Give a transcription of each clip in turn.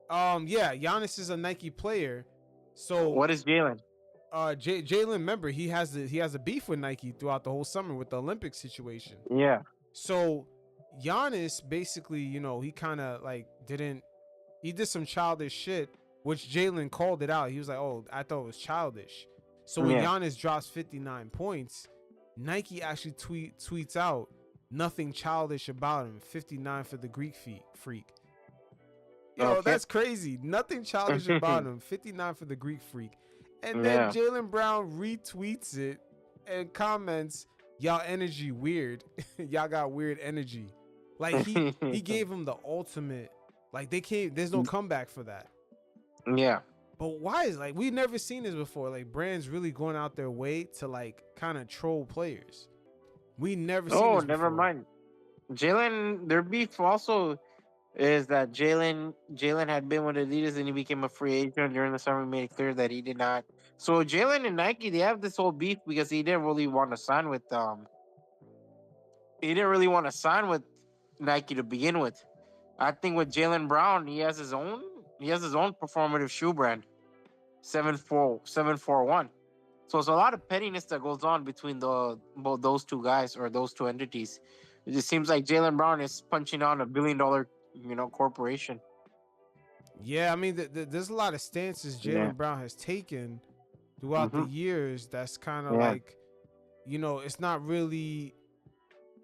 Yeah, Giannis is a Nike player. So What is Jaylen? Jaylen, remember he has a beef with Nike throughout the whole summer with the Olympic situation. Yeah. So Giannis basically, he kind of like didn't he did some childish shit, which Jaylen called it out. He was like, "Oh, I thought it was childish." So when Yeah. Giannis drops 59 points, Nike actually tweets out nothing childish about him. 59 for the Greek freak. Yo, Okay. that's crazy. Nothing childish about him. 59 for the Greek freak. And then Yeah. Jaylen Brown retweets it and comments, "Y'all energy weird. Y'all got weird energy." Like he gave him the ultimate. Like they can't. There's no comeback for that. Yeah. But why is like we've never seen this before? Like brands really going out their way to like kind of troll players. We never seen Oh, this never before. mind. Jaylen, their beef also is that Jaylen had been with Adidas and he became a free agent during the summer. He made it clear that he did not. So Jaylen and Nike, they have this whole beef because he didn't really want to sign with he didn't really want to sign with Nike to begin with. I think with Jaylen Brown, he has his own performative shoe brand, 741. So it's a lot of pettiness that goes on between the both those two guys or those two entities. It just seems like Jaylen Brown is punching on $1 billion, corporation. Yeah, I mean, there's a lot of stances Yeah. Jaylen Brown has taken throughout the Mm-hmm. years. That's kind of Yeah. like, it's not really,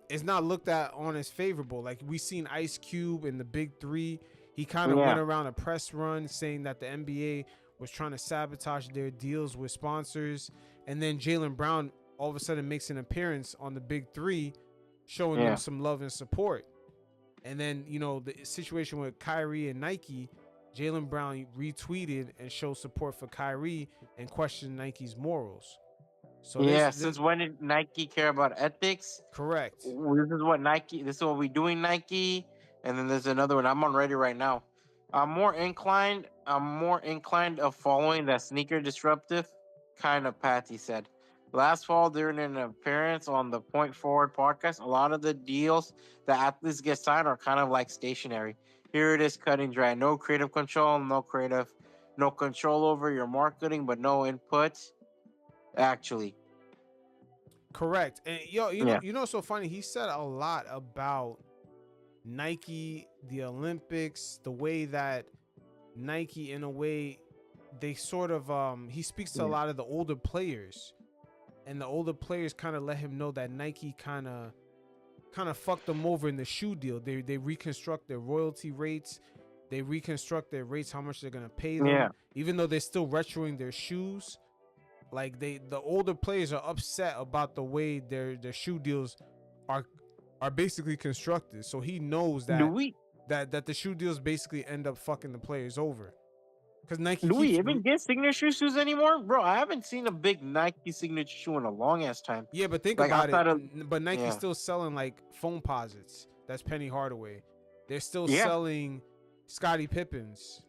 it's not looked at on as favorable. Like we seen Ice Cube in the Big Three. He kind of Yeah. went around a press run saying that the NBA was trying to sabotage their deals with sponsors, and then Jaylen Brown all of a sudden makes an appearance on the Big Three, showing them Yeah. some love and support. And then, the situation with Kyrie and Nike, Jaylen Brown retweeted and showed support for Kyrie and questioned Nike's morals. So Yeah. there's Since when did Nike care about ethics? correct. This is what we doing, Nike. And then there's another one. I'm on Reddit right now. I'm more inclined of following that sneaker disruptive kind of path, he said. Last fall, during an appearance on the Point Forward podcast, a lot of the deals that athletes get signed are kind of like stationary. Here it is, cutting dry. No creative control, no control over your marketing, but no input. Actually, Correct. And yeah, what's so funny? He said a lot about Nike, the Olympics, the way that Nike, in a way, they sort of he speaks to a yeah, lot of the older players, and the older players kind of let him know that Nike kind of fucked them over in the shoe deal. They reconstruct their royalty rates, they reconstruct their rates, how much they're gonna pay yeah, them, even though they're still retroing their shoes. Like the older players are upset about the way their shoe deals are are basically constructed. So he knows Do that we that the shoe deals basically end up fucking the players over because Nike do we keeps even get signature shoes anymore, bro? I haven't seen a big Nike signature shoe in a long ass time. yeah, but think Like about it. outside of But Nike's yeah, still selling like foam posits. That's Penny Hardaway. They're still yeah, selling Scottie Pippins.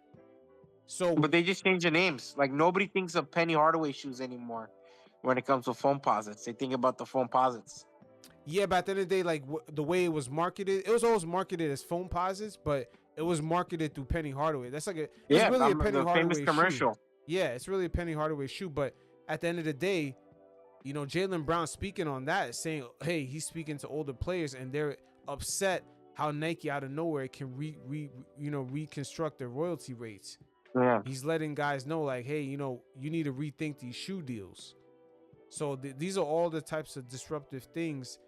So but they just changed the names. Like nobody thinks of Penny Hardaway shoes anymore when it comes to foam posits. They think about the foam posits. yeah, but at the end of the day, like the way it was marketed, it was always marketed as foam posits, but it was marketed through Penny Hardaway. That's like it's Yeah, really a Penny the famous Hardaway shoe. commercial. Yeah, it's really a Penny Hardaway shoe. But at the end of the day, Jaylen Brown speaking on that, saying, hey, he's speaking to older players, and they're upset how Nike out of nowhere can reconstruct their royalty rates. Yeah, He's letting guys know, like, hey, you need to rethink these shoe deals. So these are all the types of disruptive things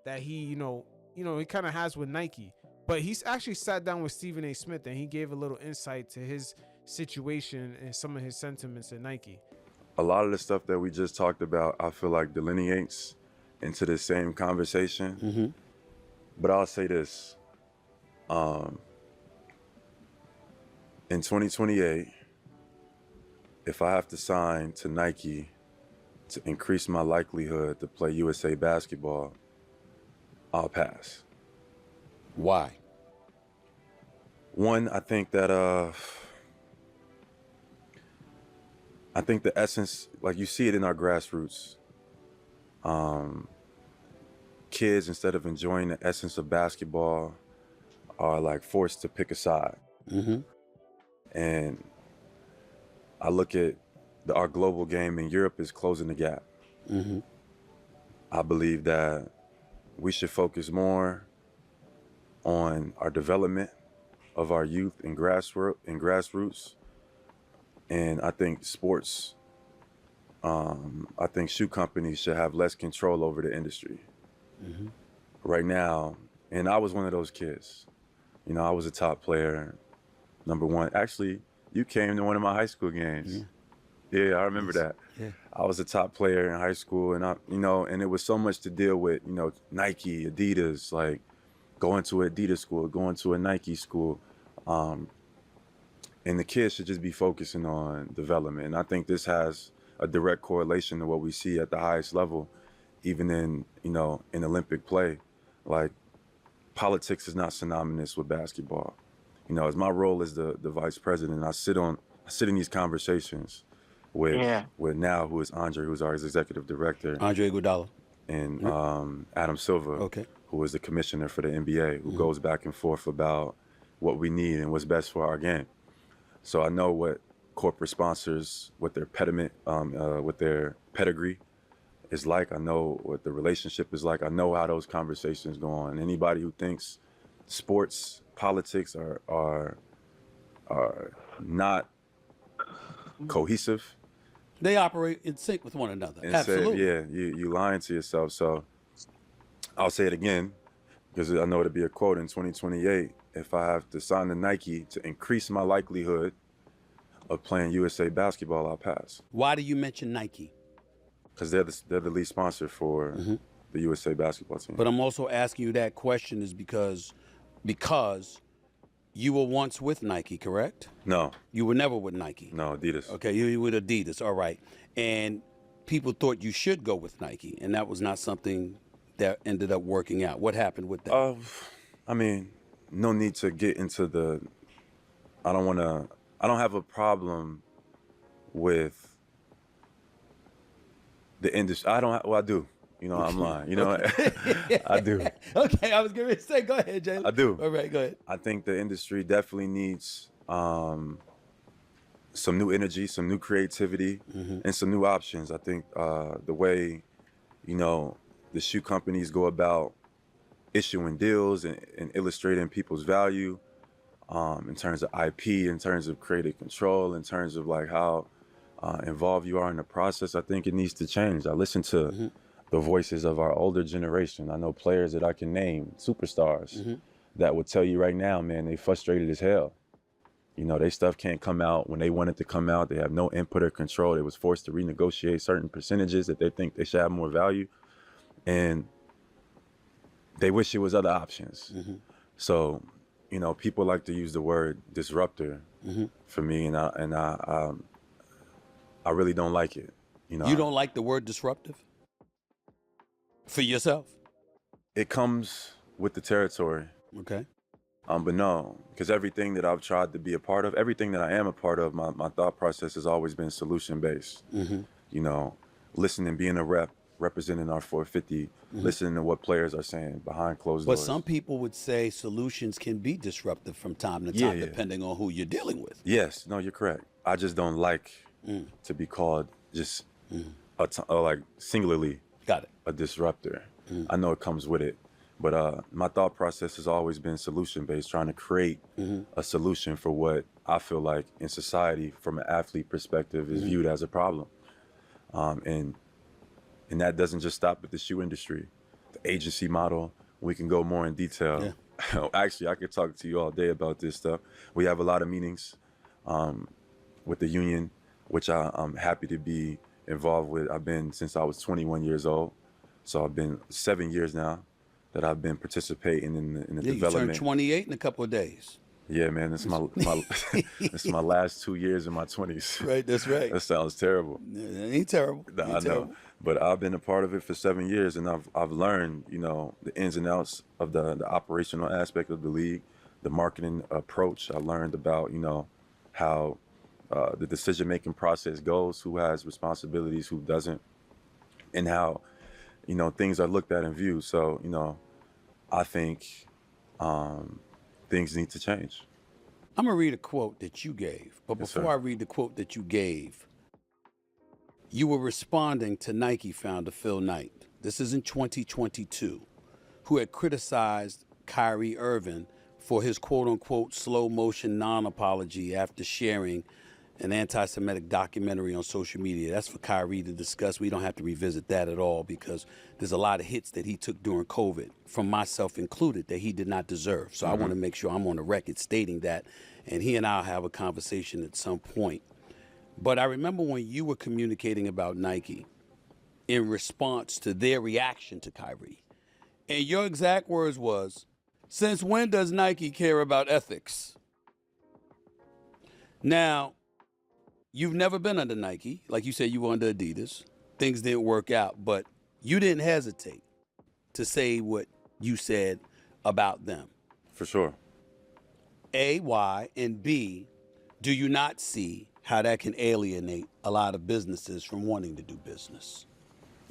that he kind of has with Nike. But he's actually sat down with Stephen A. Smith and he gave a little insight to his situation and some of his sentiments at Nike. A lot of the stuff that we just talked about, I feel like delineates into the same conversation. Mm-hmm. But I'll say this. In 2028, if I have to sign to Nike to increase my likelihood to play USA basketball, I'll pass. Why? One, I think the essence, like you see it in our grassroots. Kids, instead of enjoying the essence of basketball, are like forced to pick a side. Mm-hmm. And I look at our global game, and Europe is closing the gap. Mm-hmm. I believe that we should focus more on our development of our youth and grassroots. And I think sports, I think shoe companies should have less control over the industry. Mm-hmm. Right now, and I was one of those kids. You know, I was a top player, number one. Actually, you came to one of my high school games. Yeah, I remember that. Yeah. I was a top player in high school, and and it was so much to deal with, Nike, Adidas, like going to an Adidas school, going to a Nike school. And the kids should just be focusing on development. And I think this has a direct correlation to what we see at the highest level, even in Olympic play. Like, politics is not synonymous with basketball. As my role as the vice president, I sit in these conversations with now who is Andre, who's our executive director, Andre Iguodala, and Adam Silver, who is the commissioner for the NBA, who goes back and forth about what we need and what's best for our game. So I know what corporate sponsors, what their what their pedigree is like. I know what the relationship is like. I know how those conversations go on. Anybody who thinks sports, politics are not cohesive, they operate in sync with one another. Absolutely. You lying to yourself. So I'll say it again, because I know it'll be a quote in 2028. If I have to sign to Nike to increase my likelihood of playing USA basketball, I'll pass. Why do you mention Nike? Because they're the lead sponsor for the USA basketball team. But I'm also asking you that question is because you were once with Nike, correct? No. You were never with Nike? No, Adidas. Okay, you were with Adidas, all right. And people thought you should go with Nike, and that was not something that ended up working out. What happened with that? I mean, no need to get into I don't have a problem with the industry. I do. I'm lying. I do. Okay, I was going to say, go ahead, Jaylen. I do. All right, go ahead. I think the industry definitely needs some new energy, some new creativity, and some new options. I think the way, the shoe companies go about issuing deals and illustrating people's value in terms of IP, in terms of creative control, in terms of like how involved you are in the process, I think it needs to change. I listen to the voices of our older generation. I know players that I can name, superstars, that would tell you right now, man, they frustrated as hell. Their stuff can't come out when they want it to come out. They have no input or control. They was forced to renegotiate certain percentages that they think they should have more value. And they wish it was other options. So, people like to use the word disruptor for me, and I really don't like it. You don't like the word disruptive for yourself? It comes with the territory. Okay. But no, because everything that I've tried to be a part of, everything that I am a part of, my thought process has always been solution-based. Listening, being a representing our 450, listening to what players are saying behind closed doors. But some people would say solutions can be disruptive from time to time, depending on who you're dealing with. Yes, no, you're correct. I just don't like to be called just like singularly a disruptor. I know it comes with it. But my thought process has always been solution-based, trying to create a solution for what I feel like in society, from an athlete perspective, is viewed as a problem. And that doesn't just stop at the shoe industry. The agency model, we can go more in detail. Yeah. Actually, I could talk to you all day about this stuff. We have a lot of meetings with the union, which I'm happy to be involved with. I've been since I was 21 years old. So I've been 7 years now that I've been participating in the development. You turned 28 in a couple of days. Yeah, man, it's my it's my last 2 years in my 20s. Right, that's right. That sounds terrible. It ain't terrible. I know, but I've been a part of it for 7 years, and I've learned, the ins and outs of the operational aspect of the league, the marketing approach. I learned about, how the decision-making process goes, who has responsibilities, who doesn't, and how, things are looked at and viewed. So, I think things need to change. I'm going to read a quote that you gave. But Yes, before sir. I read the quote that you gave, you were responding to Nike founder Phil Knight. This is in 2022, who had criticized Kyrie Irving for his quote-unquote slow motion non-apology after sharing an anti-Semitic documentary on social media. That's for Kyrie to discuss. We don't have to revisit that at all because there's a lot of hits that he took during COVID, from myself included, that he did not deserve. So I want to make sure I'm on the record stating that, and he and I'll have a conversation at some point. But I remember when you were communicating about Nike in response to their reaction to Kyrie, and your exact words was, "Since when does Nike care about ethics?" Now, you've never been under Nike. Like you said, you were under Adidas. Things didn't work out, but you didn't hesitate to say what you said about them. For sure. A, why? And B, do you not see how that can alienate a lot of businesses from wanting to do business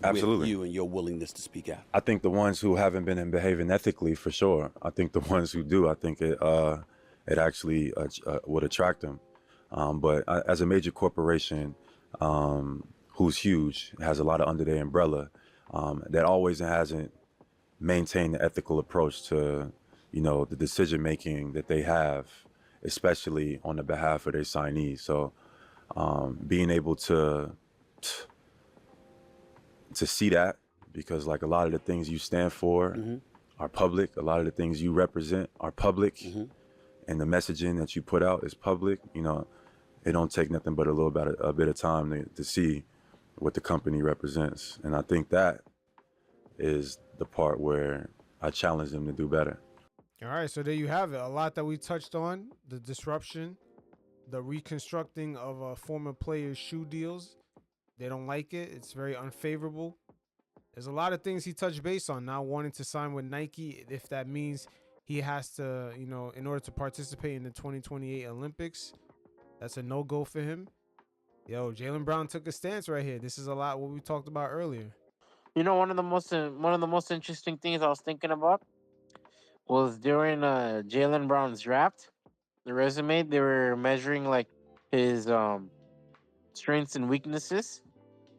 Absolutely. with you and your willingness to speak out? I think the ones who haven't been in behaving ethically, for sure. I think the ones who do, I think it actually would attract them. But as a major corporation who's huge, has a lot of under their umbrella, that always hasn't maintained the ethical approach to, the decision making that they have, especially on the behalf of their signees. So being able to see that, because like a lot of the things you stand for are public, a lot of the things you represent are public, and the messaging that you put out is public. It don't take nothing but a bit of time to see what the company represents. And I think that is the part where I challenge them to do better. All right, so there you have it. A lot that we touched on: the disruption, the reconstructing of former players' shoe deals. They don't like it. It's very unfavorable. There's a lot of things he touched base on, now wanting to sign with Nike, if that means he has to, in order to participate in the 2028 Olympics. That's a no-go for him. Yo, Jaylen Brown took a stance right here. This is a lot what we talked about earlier. One of the most interesting things I was thinking about was during Jaylen Brown's draft, the resume. They were measuring like his strengths and weaknesses,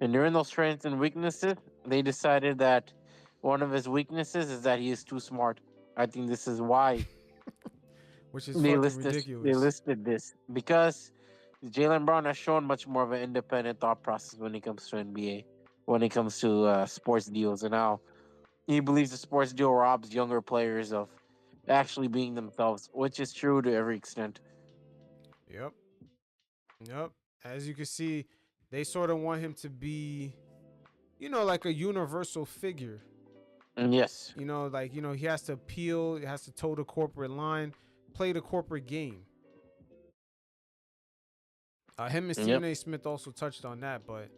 and during those strengths and weaknesses, they decided that one of his weaknesses is that he is too smart. I think this is why Which is fucking they ridiculous. listed this, because Jaylen Brown has shown much more of an independent thought process when it comes to NBA, when it comes to sports deals, and how he believes the sports deal robs younger players of actually being themselves, which is true to every extent. Yep. As you can see, they sort of want him to be, like a universal figure. And yes, He has to appeal, he has to toe the corporate line, play the corporate game. Him and Stephen A. Smith also touched on that, but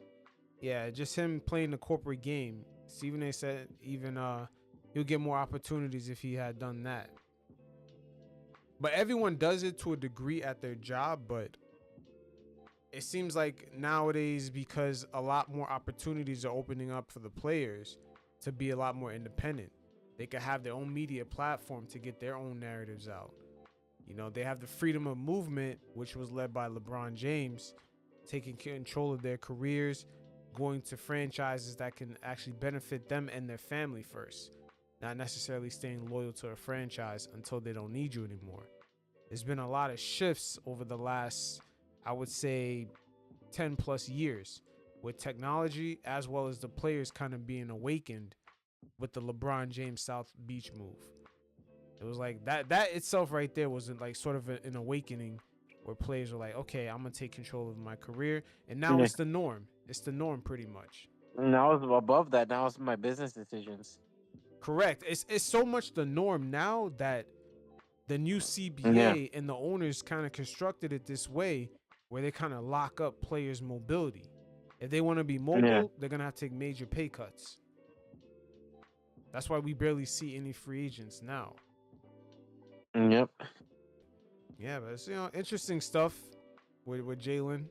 yeah, just him playing the corporate game. Stephen A. said even he'll get more opportunities if he had done that. But everyone does it to a degree at their job, but it seems like nowadays, because a lot more opportunities are opening up for the players to be a lot more independent. They could have their own media platform to get their own narratives out. They have the freedom of movement, which was led by LeBron James, taking control of their careers, going to franchises that can actually benefit them and their family first, not necessarily staying loyal to a franchise until they don't need you anymore. There's been a lot of shifts over the last, I would say, 10 plus years, with technology as well as the players kind of being awakened with the LeBron James South Beach move. It was like that itself right there was like sort of an awakening where players were like, okay, I'm going to take control of my career. And now it's the norm. It's the norm pretty much. now it's above that. Now it's my business decisions. Correct. It's so much the norm now that the new CBA and the owners kind of constructed it this way, where they kind of lock up players' mobility. If they want to be mobile, they're going to have to take major pay cuts. That's why we barely see any free agents now. Yep. Yeah, but it's interesting stuff with Jaylen.